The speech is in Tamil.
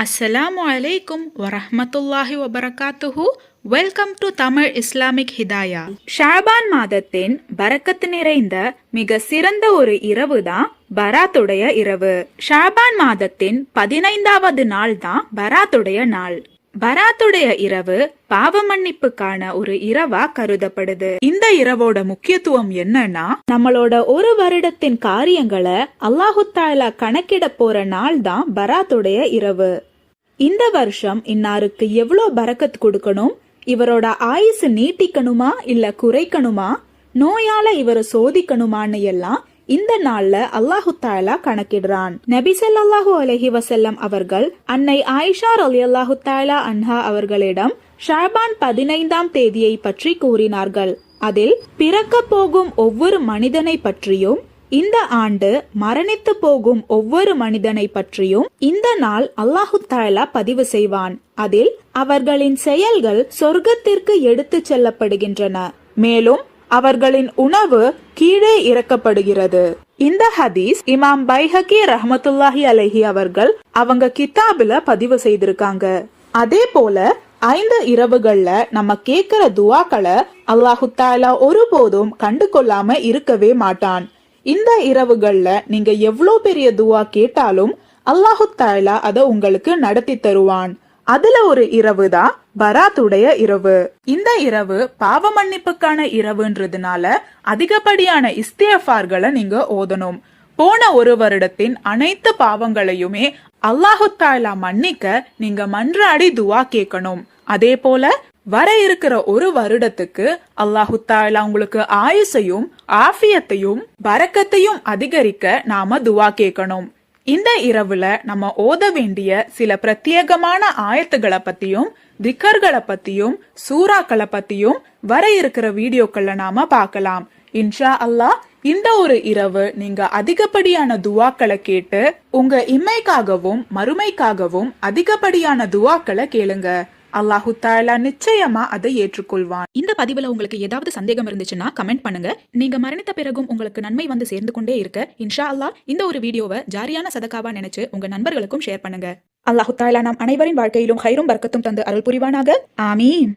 அஸ்ஸலாமு அலைக்கும் வரஹ்மத்துல்லாஹி வபரகாத்துஹு. Welcome to Tamil Islamic Hidaya. Shaban மாதத்தின் பரக்கத்து நிறைந்த மிக சிறந்த ஒரு இரவு தான் பராத்துடைய இரவு. ஷாபான் மாதத்தின் 15வது நாள் தான் பராத்துடைய நாள். பராத்துடைய இரவு பாவ மன்னிப்புக்கான ஒரு இரவா கருதப்படுது. இந்த இரவோட முக்கியத்துவம் என்னன்னா, நம்மளோட ஒரு வருடத்தின் காரியங்களை அல்லாஹு தஆலா கணக்கிட போற நாள் தான் பராத்துடைய இரவு. இந்த வருஷம் இன்னாருக்கு எவ்வளோ பரக்கத் கொடுக்கணும், இவரோட ஆயுசு நீட்டிக்கணுமா இல்ல குறைக்கணுமா, நோயால இவரை சோதிக்கணுமான்னு எல்லாம் இந்த நாள்ல அல்லாஹு தஆலா கணக்கிடுறான். நபி ஸல்லல்லாஹு அலைஹி வஸல்லம் அவர்கள் அன்னை ஆயிஷா ரலியல்லாஹு தஆலா அன்ஹா அவர்களிடம் ஷாபான் 15ஆம் தேதியை பற்றி கூறினார்கள். அதில் பிறக்க போகும் ஒவ்வொரு மனிதனை பற்றியும், இந்த ஆண்டு மரணித்து போகும் ஒவ்வொரு மனிதனை பற்றியும் இந்த நாள் அல்லாஹு தஆலா பதிவு செய்வான். அதில் அவர்களின் செயல்கள் சொர்க்கத்திற்கு எடுத்து செல்லப்படுகின்றன. மேலும் அவர்களின் உணவு கீழே இறக்கப்படுகிறது. இந்த ஹதீஸ் இமாம் பைஹகி ரஹ்மத்துல்லாஹி அலைஹி அவர்கள் அவங்க கிதாபுல பதிவு செய்திருக்காங்க. அதே போல 5 இரவுகள்ல நம்ம கேட்கிற துவாக்களை அல்லாஹு தஆலா ஒருபோதும் கண்டு கொள்ளாம இருக்கவே மாட்டான். இந்த இரவுகள்ல நீங்க எவ்வளோ பெரிய துவா கேட்டாலும் அல்லாஹு தஆலா அதை உங்களுக்கு நடத்தி தருவான். அதுல ஒரு இரவு தான் பராத்துடைய இரவு. இந்த இரவு பாவ மன்னிப்புக்கான இரவுன்றதுனால அதிகப்படியான இஸ்திக்ஃபார்களை நீங்க ஓதணும். போன ஒரு வருடத்தின் அனைத்து பாவங்களையுமே அல்லாஹு தஆலா மன்னிக்க நீங்க மன்றாடி துவா கேட்கணும். அதே போல வர இருக்கிற ஒரு வருடத்துக்கு அல்லாஹு தஆலா உங்களுக்கு ஆயுசையும் ஆஃபியத்தையும் பரக்கத்தையும் அதிகரிக்க நாம துவா கேட்கணும். இந்த இரவுல நம்ம ஓத வேண்டிய சில பிரத்யேகமான ஆயத்துகளை பத்தியும், திக்கர்களை பத்தியும், சூறாக்களை பத்தியும் வர இருக்கிற வீடியோக்கள்ல நாம பார்க்கலாம். இன்ஷா அல்லாஹ் இந்த ஒரு இரவு நீங்க அதிகப்படியான துவாக்களை கேட்டு உங்க இம்மைக்காகவும் மறுமைக்காகவும் அதிகப்படியான துவாக்களை கேளுங்க. அல்லாஹு தஆலா நிச்சயமா அதை ஏற்றுக்கொள்வான். இந்த பதிவுல உங்களுக்கு ஏதாவது சந்தேகம் இருந்துச்சுன்னா கமெண்ட் பண்ணுங்க. நீங்க மரணித்த பிறகும் உங்களுக்கு நன்மை வந்து சேர்ந்து கொண்டே இருக்க இன்ஷா அல்லாஹ் இந்த ஒரு வீடியோவை ஜாரியான சதகாவா நினைச்சு உங்க நண்பர்களுக்கும் ஷேர் பண்ணுங்க. அல்லாஹு தஆலா நம் அனைவரின் வாழ்க்கையிலும் ஹைரும் பரக்கத்தும் தந்து அருள் புரிவானாக. ஆமீன்.